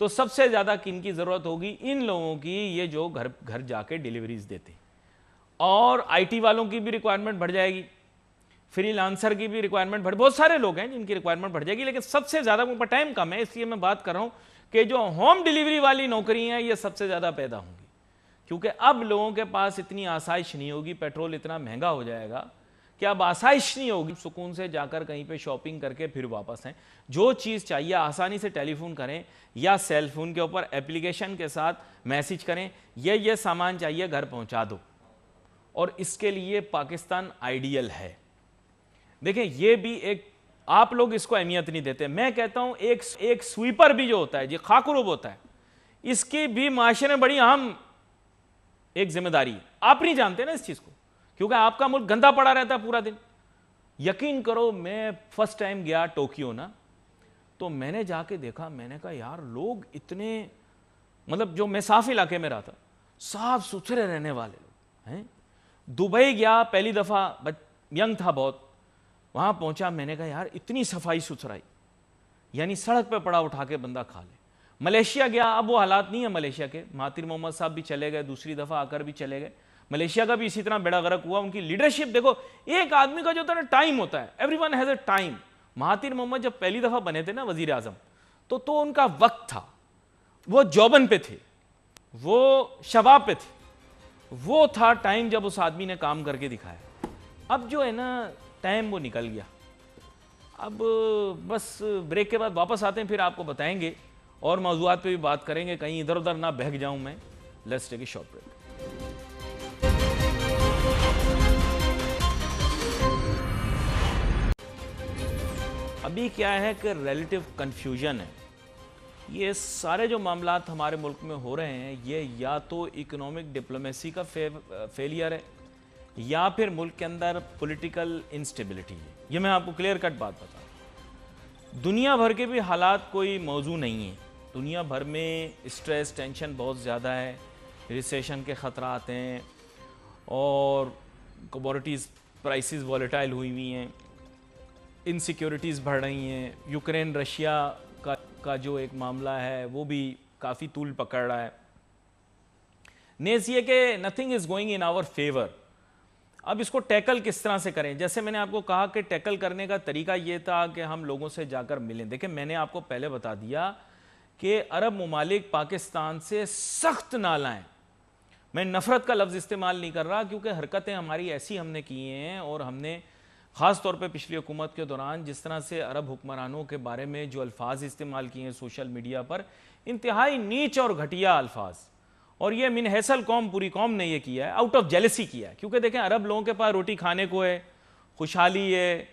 تو سب سے زیادہ کن کی ضرورت ہوگی؟ ان لوگوں کی یہ جو گھر گھر جا کے ڈیلیوریز دیتے ہیں. اور آئی ٹی والوں کی بھی ریکوائرمنٹ بڑھ جائے گی, فری لانسر کی بھی ریکوائرمنٹ بڑھ, بہت سارے لوگ ہیں جن کی ریکوائرمنٹ بڑھ جائے گی, لیکن سب سے زیادہ اوپر ٹائم کم ہے, اس لیے میں بات کر رہا ہوں کہ جو ہوم ڈیلیوری والی نوکری ہیں یہ سب سے زیادہ پیدا ہوں گی, کیونکہ اب لوگوں کے پاس اتنی آسائش نہیں ہوگی, پیٹرول اتنا مہنگا ہو جائے گا کہ اب آسائش نہیں ہوگی سکون سے جا کر کہیں پہ شاپنگ کر کے پھر واپس ہیں. جو چیز چاہیے آسانی سے ٹیلی فون کریں یا سیل فون کے اوپر اپلیکیشن کے ساتھ میسج کریں, یہ سامان چاہیے گھر پہنچا دو, اور اس کے لیے پاکستان آئیڈیل ہے. دیکھیں یہ بھی ایک, آپ لوگ اس کو اہمیت نہیں دیتے. میں کہتا ہوں ایک سویپر بھی جو ہوتا ہے, جو خاکروب ہوتا ہے, اس کی بھی معاشرے میں بڑی اہم ایک ذمہ داری ہے. آپ نہیں جانتے نا اس چیز کو, کیونکہ آپ کا ملک گندا پڑا رہتا ہے پورا دن. یقین کرو میں فرسٹ ٹائم گیا ٹوکیو نا, تو میں نے جا کے دیکھا, میں نے کہا یار لوگ اتنے, مطلب جو میں صاف علاقے میں رہا تھا, صاف ستھرے رہنے والے لوگ ہیں. دبئی گیا پہلی دفعہ, ینگ تھا بہت, وہاں پہنچا, میں نے کہا یار اتنی صفائی ستھرائی, یعنی سڑک پہ پڑا اٹھا کے بندہ کھا لے. ملیشیا گیا, اب وہ حالات نہیں ہے ملیشیا کے, مہاتیر محمد صاحب بھی چلے گئے, دوسری دفعہ آ کر بھی چلے گئے. ملیشیا کا بھی اسی طرح بیڑا غرق ہوا. ان کی لیڈرشپ دیکھو, ایک آدمی کا جو ہوتا ہے نا ٹائم ہوتا ہے, every one has a time. Mahathir Mohamad جب پہلی دفعہ بنے تھے نا وزیر اعظم, تو ان کا وقت تھا, وہ جوبن پہ تھے, وہ شباب پہ تھے, وہ تھا ٹائم جب اس آدمی نے کام کر کے دکھایا. اب جو ہے نا ٹائم وہ نکل گیا. اب بس بریک کے بعد واپس آتے ہیں, پھر آپ کو بتائیں گے اور موضوعات پہ بھی بات کریں گے, کہیں ادھر ادھر نہ بہک جاؤں میں. Let's take a short break. ابھی کیا ہے کہ ریلیٹیو کنفیوژن ہے. یہ سارے جو معاملات ہمارے ملک میں ہو رہے ہیں, یہ یا تو اکنامک ڈپلومیسی کا فیلئر ہے, یا پھر ملک کے اندر پولیٹیکل انسٹیبلٹی ہے. یہ میں آپ کو کلیئر کٹ بات بتا رہا ہوں. دنیا بھر کے بھی حالات کوئی موضوع نہیں ہیں. دنیا بھر میں اسٹریس, ٹینشن بہت زیادہ ہے, ریسیشن کے خطرات ہیں, اور کموڈیٹیز پرائسز والیٹائل ہوئی ہوئی ہیں, انسیکیورٹیز بڑھ رہی ہیں. یوکرین رشیا کا جو ایک معاملہ ہے وہ بھی کافی طول پکڑ رہا ہے. نیز یہ کہ nothing is going in our favour. اب اس کو ٹیکل کس طرح سے کریں؟ جیسے میں نے آپ کو کہا کہ ٹیکل کرنے کا طریقہ یہ تھا کہ ہم لوگوں سے جا کر ملیں. دیکھیں میں نے آپ کو پہلے بتا دیا کہ عرب ممالک پاکستان سے سخت نالائیں. میں نفرت کا لفظ استعمال نہیں کر رہا, کیونکہ حرکتیں ہماری ایسی ہم نے کی ہیں, اور ہم نے خاص طور پہ پچھلی حکومت کے دوران جس طرح سے عرب حکمرانوں کے بارے میں جو الفاظ استعمال کیے ہیں سوشل میڈیا پر, انتہائی نیچ اور گھٹیا الفاظ. اور یہ من حیثل قوم, پوری قوم نے یہ کیا ہے, آؤٹ آف جیلسی کیا ہے. کیونکہ دیکھیں عرب لوگوں کے پاس روٹی کھانے کو ہے, خوشحالی ہے,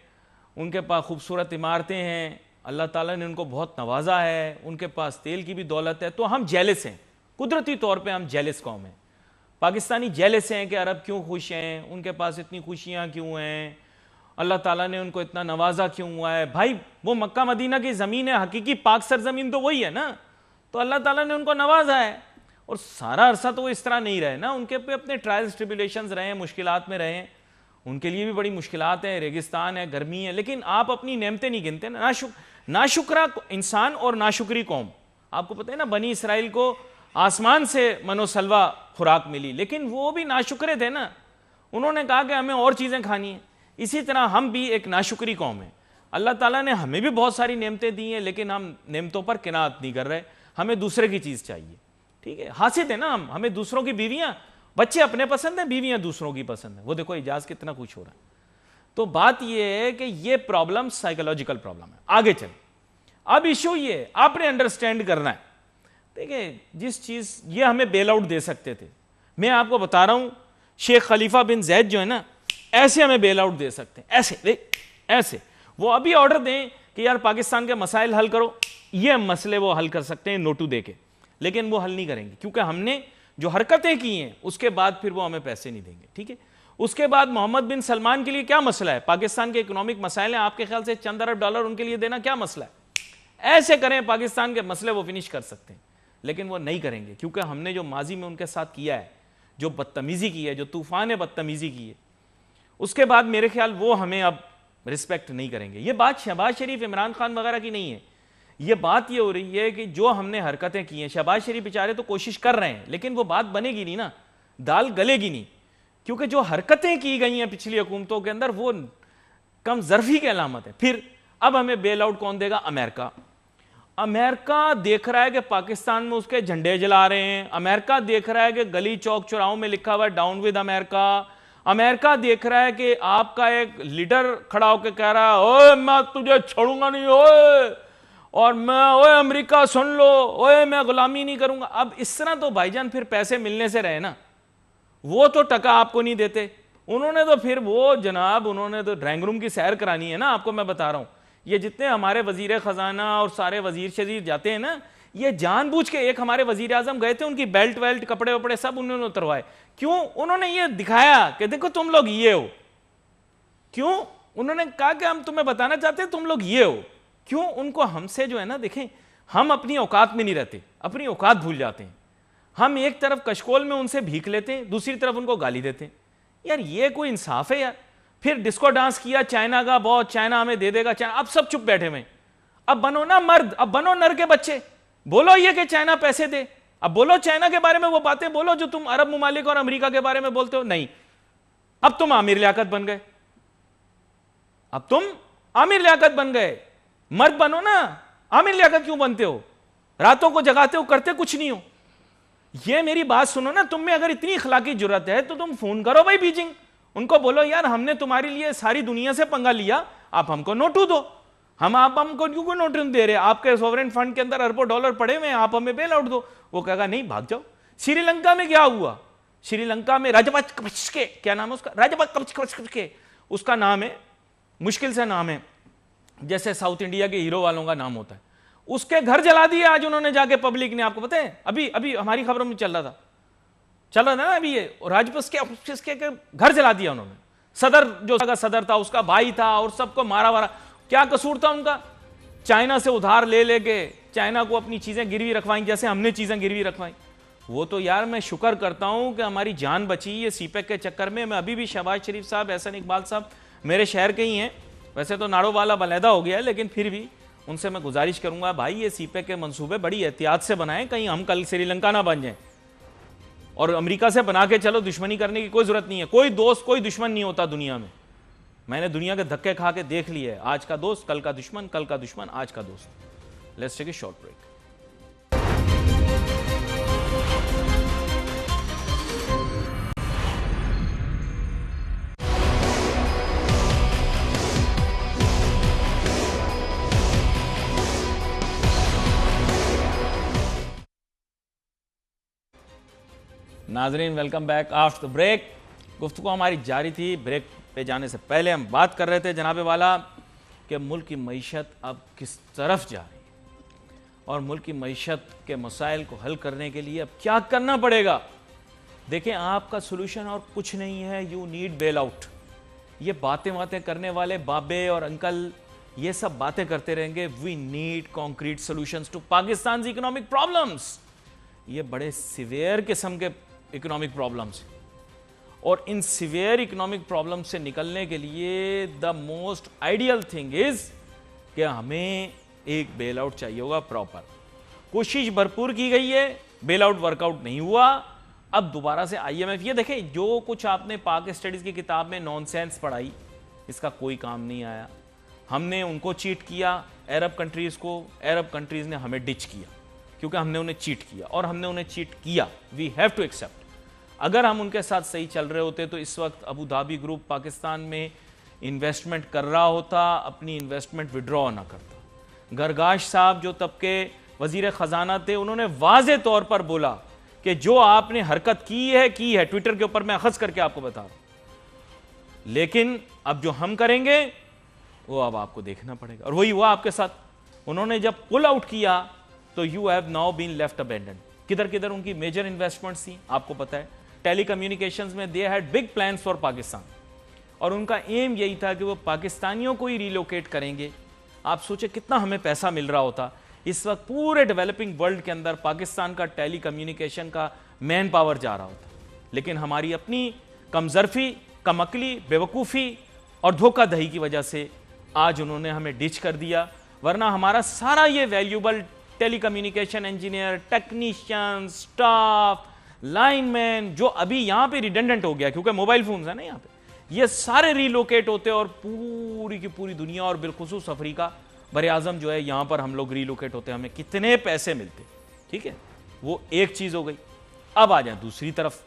ان کے پاس خوبصورت عمارتیں ہیں, اللہ تعالیٰ نے ان کو بہت نوازا ہے, ان کے پاس تیل کی بھی دولت ہے, تو ہم جیلس ہیں, قدرتی طور پہ ہم جیلس قوم ہیں. پاکستانی جیلس ہیں کہ عرب کیوں خوش ہیں, ان کے پاس اتنی خوشیاں کیوں ہیں, اللہ تعالیٰ نے ان کو اتنا نوازا کیوں ہوا ہے. بھائی وہ مکہ مدینہ کی زمین ہے, حقیقی پاک سرزمین تو وہی ہے نا, تو اللہ تعالیٰ نے ان کو نوازا ہے. اور سارا عرصہ تو وہ اس طرح نہیں رہے نا, ان کے پہ اپنے ٹرائلز ٹریبولیشنز رہے ہیں, مشکلات میں رہے ہیں, ان کے لیے بھی بڑی مشکلات ہیں, ریگستان ہے, گرمی ہے. لیکن آپ اپنی نعمتیں نہیں گنتے نا. ناشکرا انسان اور ناشکری قوم. آپ کو پتہ ہے نا بنی اسرائیل کو آسمان سے منو سلوا خوراک ملی, لیکن وہ بھی ناشکرے تھے نا, انہوں نے کہا کہ ہمیں اور چیزیں کھانی ہیں. اسی طرح ہم بھی ایک ناشکری قوم ہیں. اللہ تعالیٰ نے ہمیں بھی بہت ساری نعمتیں دی ہیں, لیکن ہم نعمتوں پر قناعت نہیں کر رہے, ہمیں دوسرے کی چیز چاہیے. ٹھیک ہے, حاسد ہے نا ہم, ہمیں دوسروں کی بیویاں, بچے اپنے پسند ہیں, بیویاں دوسروں کی پسند ہیں. وہ دیکھو اعجاز کتنا کچھ ہو رہا ہے. تو بات یہ ہے کہ یہ پرابلم سائیکولوجیکل پرابلم ہے. آگے چلیں, اب ایشو یہ آپ نے انڈرسٹینڈ کرنا ہے. دیکھیں جس چیز یہ ہمیں بیل آؤٹ دے سکتے تھے, میں آپ کو بتا رہا ہوں شیخ خلیفہ بن زید جو ہے نا, ایسے ہمیں بیل آؤٹ دے سکتے ہیں, ایسے وہ ابھی آرڈر دیں کہ یار پاکستان کے مسائل حل کرو, یہ مسئلے وہ حل کر سکتے ہیں نوٹو دے کے, لیکن وہ حل نہیں کریں گے, کیونکہ ہم نے جو حرکتیں کی ہیں اس کے بعد پھر وہ ہمیں پیسے نہیں دیں گے. ٹھیک ہے, اس کے بعد محمد بن سلمان کے لیے کیا مسئلہ ہے, پاکستان کے اکنامک مسائل ہیں, آپ کے خیال سے چند ارب ڈالر ان کے لیے دینا کیا مسئلہ ہے؟ ایسے کریں پاکستان کے مسئلے وہ فنش کر سکتے ہیں, لیکن وہ نہیں کریں گے, کیونکہ ہم نے جو ماضی میں ان کے ساتھ کیا ہے, جو بدتمیزی کی ہے, جو طوفان بدتمیزی کی ہے, اس کے بعد میرے خیال وہ ہمیں اب رسپیکٹ نہیں کریں گے. یہ بات شہباز شریف, عمران خان وغیرہ کی نہیں ہے, یہ بات یہ ہو رہی ہے کہ جو ہم نے حرکتیں کی ہیں، شہباز شریف بیچارے تو کوشش کر رہے ہیں لیکن وہ بات بنے گی نہیں نا، دال گلے گی نہیں، کیونکہ جو حرکتیں کی گئی ہیں پچھلی حکومتوں کے اندر وہ کم ظرفی کی علامت ہے. پھر اب ہمیں بیل آؤٹ کون دے گا؟ امریکہ. امریکہ دیکھ رہا ہے کہ پاکستان میں اس کے جھنڈے جلا رہے ہیں، امریکہ دیکھ رہا ہے کہ گلی چوک چوراہوں میں لکھا ہوا ہے ڈاؤن ود امریکہ، امریکہ دیکھ رہا ہے کہ آپ کا ایک لیڈر کھڑا ہو کے کہہ رہا ہے اوے میں تجھے چھوڑوں گا نہیں، اوے اور میں اوے امریکہ سن لو، اوے میں غلامی نہیں کروں گا. اب اس طرح تو بھائی جان پھر پیسے ملنے سے رہے نا، وہ تو ٹکا آپ کو نہیں دیتے. انہوں نے تو پھر وہ جناب انہوں نے تو ڈرائنگ روم کی سیر کرانی ہے نا. آپ کو میں بتا رہا ہوں یہ جتنے ہمارے وزیر خزانہ اور سارے وزیر شزیر جاتے ہیں نا، یہ جان بوجھ کے، ایک ہمارے وزیر اعظم گئے تھے ان کی بیلٹ ویلٹ کپڑے وپڑے سب انہوں نے اتروائے. کیوں؟ انہوں نے یہ دکھایا کہ دیکھو تم لوگ یہ ہو. کیوں؟ انہوں نے کہا کہ ہم تمہیں بتانا چاہتے ہیں تم لوگ یہ ہو. کیوں؟ ان کو ہم سے جو ہے نا، دیکھیں ہم اپنی اوقات میں نہیں رہتے، اپنی اوقات بھول جاتے ہیں. ہم ایک طرف کشکول میں ان سے بھیک لیتے ہیں، دوسری طرف ان کو گالی دیتے ہیں. یار یہ کوئی انصاف ہے یار؟ پھر ڈسکو ڈانس کیا چائنا کا، بہت چائنا ہمیں دے دے گا چائنا. اب سب چپ بیٹھے ہوئے. اب بنو نا مرد، اب بنو نر کے بچے، بولو یہ کہ چائنا پیسے دے. اب بولو چائنا کے بارے میں وہ باتیں بولو جو تم عرب ممالک اور امریکہ کے بارے میں بولتے ہو. نہیں، اب تم عامر لیاقت بن گئے، اب تم عامر لیاقت بن گئے. مرد بنو نا. عامر لیاقت کیوں بنتے ہو؟ راتوں کو جگاتے ہو، کرتے کچھ نہیں ہو. یہ میری بات سنو نا، تم میں اگر اتنی اخلاقی جرات ہے تو تم فون کرو بھائی بیجنگ، ان کو بولو یار ہم نے تمہارے لیے ساری دنیا سے پنگا لیا، آپ ہم کو نوٹو دو. آپ ہم کو کیوں نوٹو دے رہے؟ آپ کے سوورن فنڈ کے اندر اربوں ڈالر پڑے ہوئے ہیں، آپ ہمیں بیل آؤٹ دو. وہ کہے گا نہیں بھاگ جاؤ. سری لنکا میں کیا ہوا؟ سری لنکا میں راجپکسے، کیا نام ہے اس کا؟ راجپکسے اس کا نام ہے، مشکل سے نام ہے، جیسے ساؤتھ انڈیا کے ہیرو والوں کا نام ہوتا ہے. اس کے گھر جلا دیے آج انہوں نے جا کے، پبلک نے. آپ کو پتہ ہے ابھی ہماری خبروں میں چل رہا تھا نا ابھی یہ راجپکسے کے گھر جلا دیا انہوں نے. صدر جو صدر تھا اس کا بھائی تھا اور سب کو مارا وارا. کیا قصور تھا ان کا؟ چائنا سے ادھار لے لے کے چائنا کو اپنی چیزیں گروی رکھوائیں جیسے ہم نے چیزیں گروی رکھوائیں. وہ تو یار میں شکر کرتا ہوں کہ ہماری جان بچی یہ سی پیک کے چکر میں. میں ابھی بھی شہباز شریف صاحب، احسن اقبال صاحب میرے شہر کے ہی ہیں، ویسے تو ناڑو والا علیحدہ ہو گیا ہے، لیکن پھر بھی ان سے میں گزارش کروں گا بھائی یہ سی پیک کے منصوبے بڑی احتیاط سے بنائیں، کہیں ہم کل سری لنکا نہ بن جائیں. اور امریکہ سے بنا کے چلو، دشمنی کرنے کی کوئی ضرورت نہیں ہے. کوئی دوست کوئی دشمن نہیں ہوتا دنیا میں. میں نے دنیا کے دھکے کھا کے دیکھ لی ہے، آج کا دوست کل کا دشمن، کل کا دشمن آج کا دوست. Let's take a short break. ناظرین ویلکم بیک آفٹر بریک. گفتگو ہماری جاری تھی. بریک پہ جانے سے پہلے ہم بات کر رہے تھے جناب والا کہ ملک کی معیشت اب کس طرف جا رہی ہے اور ملک کی معیشت کے مسائل کو حل کرنے کے لیے اب کیا کرنا پڑے گا. دیکھیں آپ کا سولوشن اور کچھ نہیں ہے، یو نیڈ بیل آؤٹ. یہ باتیں کرنے والے بابے اور انکل یہ سب باتیں کرتے رہیں گے. We need concrete solutions to Pakistan's economic problems. یہ بڑے سیویئر قسم کے اکنامک پرابلمز ہیں اور ان سیویئر اکنامک پرابلم سے نکلنے کے لیے the most ideal thing is کہ ہمیں ایک بیل آؤٹ چاہیے ہوگا پراپر. کوشش بھرپور کی گئی ہے، بیل آؤٹ ورک آؤٹ نہیں ہوا. اب دوبارہ سے آئی ایم ایف، یہ دیکھیں جو کچھ آپ نے پاک اسٹڈیز کی کتاب میں نان سینس پڑھائی اس کا کوئی کام نہیں آیا. ہم نے ان کو چیٹ کیا، عرب کنٹریز کو، عرب کنٹریز نے ہمیں ڈچ کیا کیونکہ ہم نے انہیں چیٹ کیا اور ہم نے انہیں چیٹ کیا. We have to accept. اگر ہم ان کے ساتھ صحیح چل رہے ہوتے تو اس وقت ابو دھابی گروپ پاکستان میں انویسٹمنٹ کر رہا ہوتا، اپنی انویسٹمنٹ وڈرا نہ کرتا. گرگاش صاحب جو تب کے وزیر خزانہ تھے انہوں نے واضح طور پر بولا کہ جو آپ نے حرکت کی ہے ٹویٹر کے اوپر میں اخذ کر کے آپ کو بتا رہا ہوں، لیکن اب جو ہم کریں گے وہ اب آپ کو دیکھنا پڑے گا. اور وہی ہوا آپ کے ساتھ. انہوں نے جب پل آؤٹ کیا تو you have now been left abandoned. کدھر ان کی میجر انویسٹمنٹس تھیں آپ کو پتا ہے. ٹیلی کمیونیکیشنز میں they had big plans for Pakistan اور ان کا ایم یہی تھا کہ وہ پاکستانیوں کو ہی ریلوکیٹ کریں گے. آپ سوچیں کتنا ہمیں پیسہ مل رہا ہوتا. اس وقت پورے ڈیولپنگ ورلڈ کے اندر پاکستان کا ٹیلی کمیونیکیشن کا مین پاور جا رہا ہوتا. لیکن ہماری اپنی کم ظرفی، کم عقلی، بیوقوفی اور دھوکہ دہی کی وجہ سے آج انہوں نے ہمیں ڈچ کر دیا. ورنہ ہمارا سارا یہ valuable telecommunication engineer, technician, staff, lineman جو ابھی یہاں پہ ریڈنڈنٹ ہو گیا کیونکہ موبائل فونز ہیں نا یہاں پہ، یہ سارے ری لوکیٹ ہوتے اور پوری کی پوری دنیا اور بالخصوص افریقہ بر اعظم جو ہے یہاں پر ہم لوگ ری لوکیٹ ہوتے ہیں، ہمیں کتنے پیسے ملتے. ٹھیک ہے، وہ ایک چیز ہو گئی. اب آ جائیں دوسری طرف.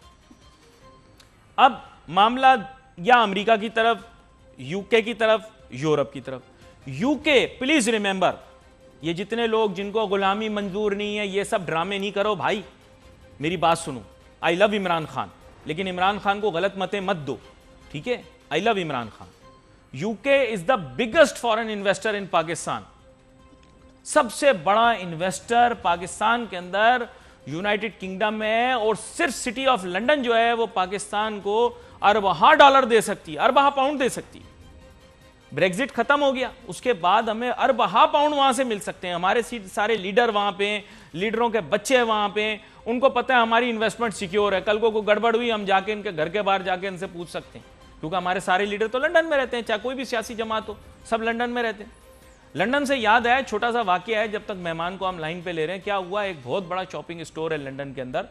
اب معاملہ یا امریکہ کی طرف، یو کے کی طرف، یورپ کی طرف. یو کے پلیز ریممبر، یہ جتنے لوگ جن کو غلامی منظور نہیں ہے یہ سب ڈرامے نہیں کرو بھائی، میری بات سنو. آئی لو عمران خان، لیکن عمران خان کو غلط متیں مت دو. ٹھیک ہے، I love Imran Khan. U K is the biggest foreign investor in Pakistan. سب سے بڑا انویسٹر پاکستان کے اندر یونائٹڈ کنگڈم میں، اور صرف سٹی آف لنڈن جو ہے وہ پاکستان کو ارباں ڈالر دے سکتی ہے، ارباں پاؤنڈ دے سکتی. بریگزٹ ختم ہو گیا، اس کے بعد ہمیں ارباں پاؤنڈ وہاں سے مل سکتے ہیں. ہمارے سارے لیڈر وہاں پہ، لیڈروں کے بچے وہاں پہ، ان کو پتہ ہے ہماری انویسٹمنٹ سیکیور ہے. کل کو کوئی گڑبڑ ہوئی ہم جا کے ان کے گھر کے باہر جا کے ان سے پوچھ سکتے ہیں، کیونکہ ہمارے سارے لیڈر تو لنڈن میں رہتے ہیں، چاہے کوئی بھی سیاسی جماعت ہو، سب لنڈن میں رہتے ہیں. لنڈن سے یاد آیا چھوٹا سا واقعہ ہے، جب تک مہمان کو ہم لائن پہ لے رہے ہیں. کیا ہوا، ایک بہت بڑا شاپنگ اسٹور ہے لنڈن کے اندر،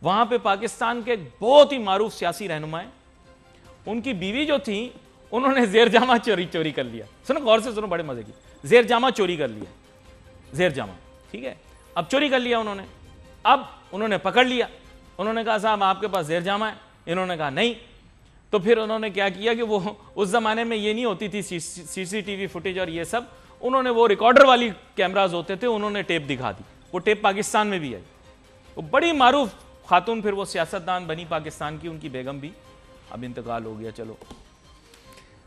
وہاں پہ پاکستان کے بہت ہی معروف سیاسی رہنما ہیں، ان کی بیوی جو تھی انہوں نے زیر جامہ چوری کر لیا. سنو غور سے سنو، بڑے مزے کی. زیر جامہ چوری کر لیا، زیر جامہ. ٹھیک ہے، اب چوری کر لیا انہوں نے. اب انہوں نے پکڑ لیا، انہوں نے کہا صاحب آپ کے پاس زیر جامہ ہے؟ انہوں نے کہا نہیں. تو پھر انہوں نے کیا کیا کہ وہ اس زمانے میں یہ نہیں ہوتی تھی سی سی ٹی وی فوٹیج اور یہ سب، انہوں نے وہ ریکارڈر والی کیمراز ہوتے تھے، انہوں نے ٹیپ دکھا دی. وہ ٹیپ پاکستان میں بھی آئی. وہ بڑی معروف خاتون، پھر وہ سیاستدان بنی پاکستان کی، ان کی بیگم بھی اب انتقال ہو گیا. چلو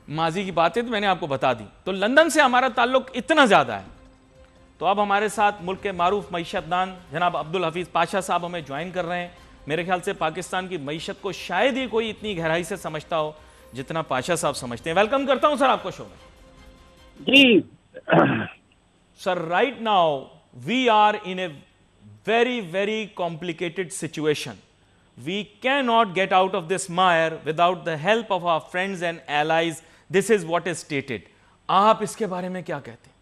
ماضی کی باتیں تو میں نے آپ کو بتا دی. تو لندن سے ہمارا تعلق اتنا زیادہ ہے. تو اب ہمارے ساتھ ملک کے معروف معیشت دان جناب عبدالحفیظ پاشا صاحب ہمیں جوائن کر رہے ہیں. میرے خیال سے پاکستان کی معیشت کو شاید ہی کوئی اتنی گہرائی سے سمجھتا ہو جتنا پاشا صاحب سمجھتے ہیں. ویلکم کرتا ہوں سر آپ کو شو میں. جی sir, right now we are in a very, very complicated situation. We cannot get out of this mire without the help of our friends and allies. This is what is stated. آپ اس کے بارے میں کیا کہتے ہیں؟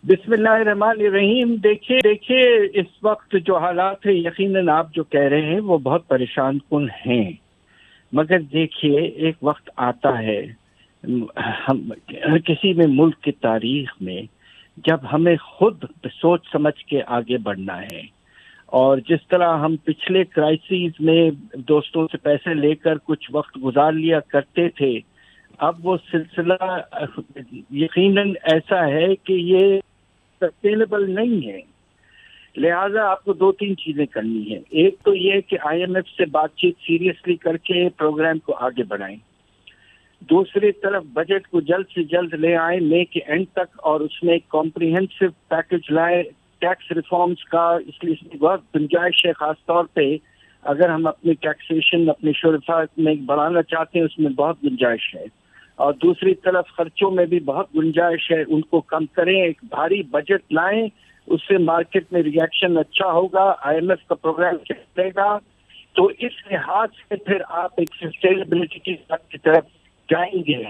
بسم اللہ الرحمن الرحیم. دیکھیے اس وقت جو حالات ہیں، یقیناً آپ جو کہہ رہے ہیں وہ بہت پریشان کن ہیں، مگر دیکھیے ایک وقت آتا ہے ہم کسی بھی ملک کی تاریخ میں جب ہمیں خود سوچ سمجھ کے آگے بڑھنا ہے. اور جس طرح ہم پچھلے کرائسس میں دوستوں سے پیسے لے کر کچھ وقت گزار لیا کرتے تھے، اب وہ سلسلہ یقیناً ایسا ہے کہ یہ سسٹینیبل نہیں ہے. لہذا آپ کو دو تین چیزیں کرنی ہیں. ایک تو یہ کہ آئی ایم ایف سے بات چیت سیریسلی کر کے پروگرام کو آگے بڑھائیں. دوسری طرف بجٹ کو جلد سے جلد لے آئیں مئی کے اینڈ تک، اور اس میں ایک کمپریہنسو پیکج لائیں ٹیکس ریفارمز کا. اس لیے اس میں بہت گنجائش ہے، خاص طور پہ اگر ہم اپنی ٹیکسیشن اپنے شرفا میں بڑھانا چاہتے ہیں، اس میں بہت گنجائش ہے. اور دوسری طرف خرچوں میں بھی بہت گنجائش ہے، ان کو کم کریں. ایک بھاری بجٹ لائیں، اس سے مارکیٹ میں ریئیکشن اچھا ہوگا، آئی ایم ایف کا پروگرام چلے گا. تو اس لحاظ سے پھر آپ ایک سسٹینیبلٹی کی طرف جائیں گے.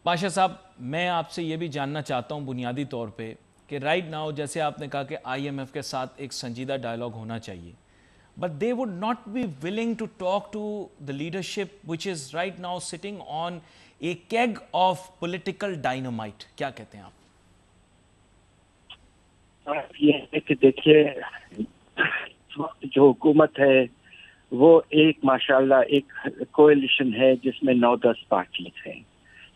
پاشا صاحب، میں آپ سے یہ بھی جاننا چاہتا ہوں بنیادی طور پہ کہ رائٹ ناؤ جیسے آپ نے کہا کہ آئی ایم ایف کے ساتھ ایک سنجیدہ ڈائلاگ ہونا چاہیے، but they would not be willing to talk to the leadership which is right now sitting on a keg of political dynamite. کیا کہتے ہیں آپ؟ یہ ہے کہ دیکھیے اس وقت جو حکومت ہے وہ ایک ماشاءاللہ ایک کوئلیشن ہے جس میں 9-10 پارٹیز ہیں.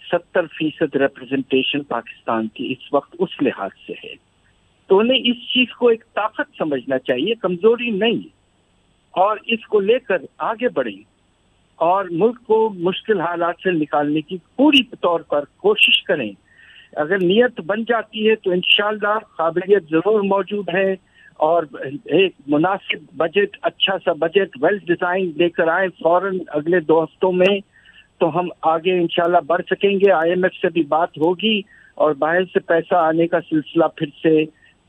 70% ریپرزنٹیشن پاکستان کی اس وقت اس لحاظ سے ہے. تو انہیں اس چیز کو ایک طاقت سمجھنا چاہیے، کمزوری نہیں، اور اس کو لے کر آگے بڑھیں اور ملک کو مشکل حالات سے نکالنے کی پوری طور پر کوشش کریں. اگر نیت بن جاتی ہے تو انشاءاللہ قابلیت ضرور موجود ہے، اور ایک مناسب بجٹ، اچھا سا بجٹ ویل ڈیزائن لے کر آئیں فوراً اگلے 2 ہفتوں میں، تو ہم آگے انشاءاللہ بڑھ سکیں گے. آئی ایم ایف سے بھی بات ہوگی اور باہر سے پیسہ آنے کا سلسلہ پھر سے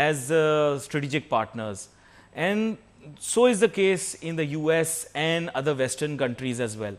as strategic partners, and so is the case in the US and other western countries as well.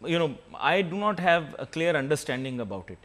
you know, I do not have a clear understanding about it.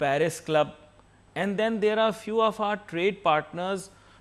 Paris club and then there are few of our trade partners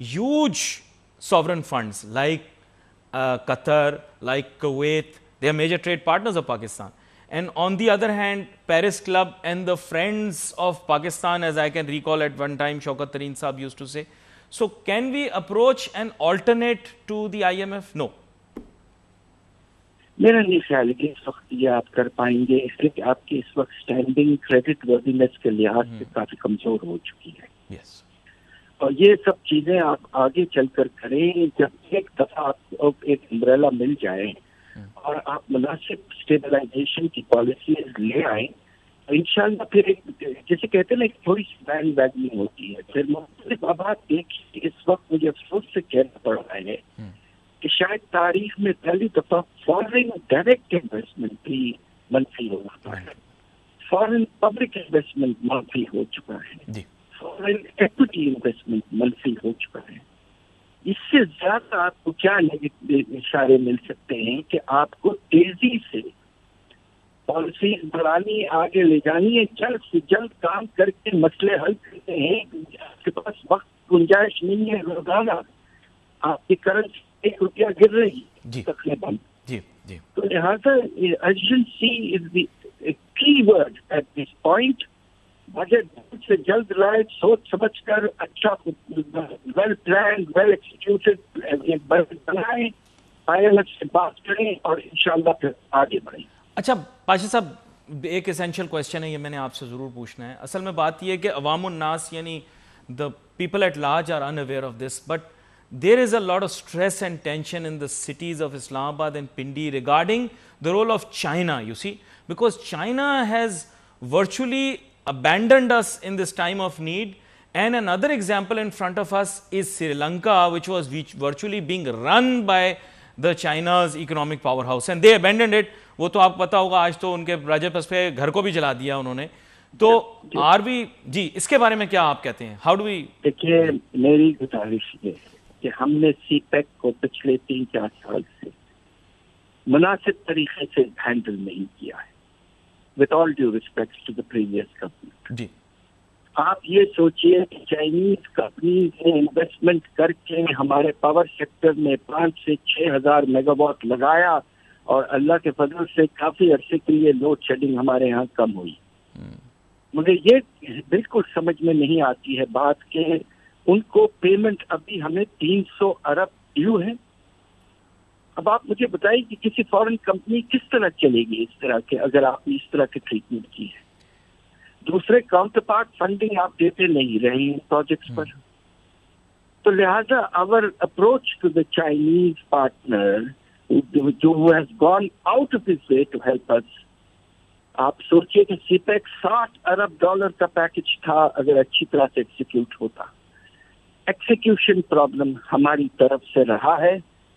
huge sovereign funds like Qatar, like Kuwait. They are major trade partners of Pakistan. And on the other hand, Paris club and the friends of Pakistan, as I can recall at one time Shaukat Tareen Saab used to say. So can we approach an alternate to the IMF? No. میرا نہیں خیال ہے کہ اس وقت یہ آپ کر پائیں گے، اس لیے کہ آپ کی اس وقت اسٹینڈنگ کریڈٹ وردینس کے لحاظ سے کافی کمزور ہو چکی ہے، اور یہ سب چیزیں آپ آگے چل کر کریں جب ایک دفعہ آپ کو ایک امبریلا مل جائے اور آپ مناسب اسٹیبلائزیشن کی پالیسیز لے آئیں تو انشاءاللہ پھر جیسے کہتے ہیں نا ایک تھوڑی سی بینڈ بیگنگ ہوتی ہے، پھر مختلف آباد دیکھیے اس وقت مجھے افسوس سے کہنا پڑ رہا ہے کہ شاید تاریخ میں پہلی دفعہ فارن ڈائریکٹ انویسٹمنٹ بھی منفی ہو رہا ہے، فارن پبلک انویسٹمنٹ منفی ہو چکا ہے، فارن ایکوٹی انویسٹمنٹ منفی ہو چکا ہے۔ اس سے زیادہ آپ کو کیا اشارے مل سکتے ہیں کہ آپ کو تیزی سے پالیسیز بڑھانی، آگے لے جانی ہے، جلد سے جلد کام کر کے مسئلے حل کرتے ہیں۔ آپ کے پاس وقت گنجائش نہیں ہے، روزانہ آپ کی کرنسی 1 روپیہ گر رہی تقریباً، تو لہٰذا urgency is the key word at this point. Budget سے جلد لائے، سوچ سمجھ کر اچھا ویل پلانڈ ویل ایکسیکیوٹڈ ایک بجٹ بنائیں، IMF سے بات کریں اور انشاءاللہ پھر آگے بڑھیں۔ اچھا پاشا صاحب، ایک اسینشل کویسچن ہے، یہ میں نے آپ سے ضرور پوچھنا ہے۔ اصل میں بات یہ ہے کہ عوام الناس یعنی the people at large are unaware of this, but there is a lot of stress and tension in the cities of Islamabad and Pindi regarding the role of China, you see, because China has virtually abandoned us in this time of need, and another example in front of us is Sri Lanka, which was virtually being run by the China's economic powerhouse, and they abandoned it. وہ تو آپ پتا ہوگا آج تو ان کے راجپس پہ گھر کو بھی جلا دیا انہوں نے، تو آر وی جی اس کے بارے میں کیا آپ کہتے ہیں؟ How do we? دیکھیے میری گزارش یہ ہے کہ ہم نے سی پیک کو پچھلے 3-4 سال سے مناسب طریقے سے ہینڈل نہیں کیا ہے، with all due respect to the previous government۔ جی آپ یہ سوچئے کہ چائنیز کمپنیز نے انویسٹمنٹ کر کے ہمارے پاور سیکٹر میں 5 سے 6 ہزار میگا واٹ لگایا، اور اللہ کے فضل سے کافی عرصے کے لیے لوڈ شیڈنگ ہمارے ہاں کم ہوئی۔ مجھے یہ بالکل سمجھ میں نہیں آتی ہے بات کہ ان کو پیمنٹ ابھی ہمیں 300 ارب ڈیو ہے۔ اب آپ مجھے بتائیے کہ کسی فورن کمپنی کس طرح چلے گی اس طرح کے، اگر آپ نے اس طرح کی ٹریٹمنٹ کی ہے۔ دوسرے کاؤنٹر پارٹ فنڈنگ آپ دیتے نہیں رہے ہیں پروجیکٹس پر، تو لہذا our approach to the Chinese partner who has gone out of his way to help us، آپ سوچئے کہ سی پیک $60 ارب کا پیکج تھا اگر اچھی طرح سے ایکسیکیوٹ ہوتا۔ ایکسیکیوشن پرابلم ہماری طرف سے رہا ہے،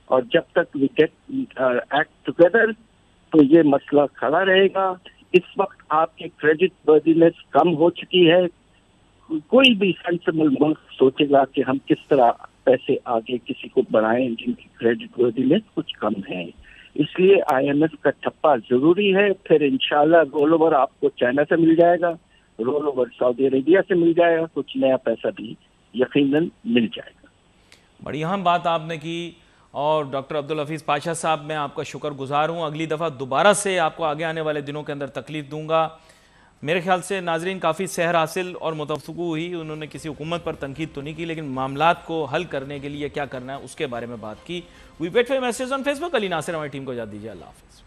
اور جب تک وی گیٹ ایکٹ ٹوگیدر تو یہ مسئلہ کھڑا رہے گا۔ اس وقت آپ کی کریڈٹ وردینس کم ہو چکی ہے، کوئی بھی سینسبل ملک سوچے گا کہ ہم کس طرح پیسے آگے کسی کو بڑھائیں جن کی کریڈٹ وردینس کچھ کم ہے، اس لیے IMF کا ٹھپا ضروری ہے۔ پھر انشاءاللہ رول اوور آپ کو چائنا سے مل جائے گا، رول اوور سعودی عربیہ سے مل جائے گا، کچھ نیا پیسہ بھی یقیناً مل جائے گا۔ بڑی اہم بات آپ نے کی، اور ڈاکٹر عبدالحفیظ پاشا صاحب میں آپ کا شکر گزار ہوں۔ اگلی دفعہ دوبارہ سے آپ کو آگے آنے والے دنوں کے اندر تکلیف دوں گا۔ میرے خیال سے ناظرین کافی سحر حاصل اور متفقو ہوئی، انہوں نے کسی حکومت پر تنقید تو نہیں کی، لیکن معاملات کو حل کرنے کے لیے کیا کرنا ہے اس کے بارے میں بات کی۔ We wait for message on Facebook. Ali Nasir ہماری ٹیم کو اجازت دیجیے، اللہ حافظ۔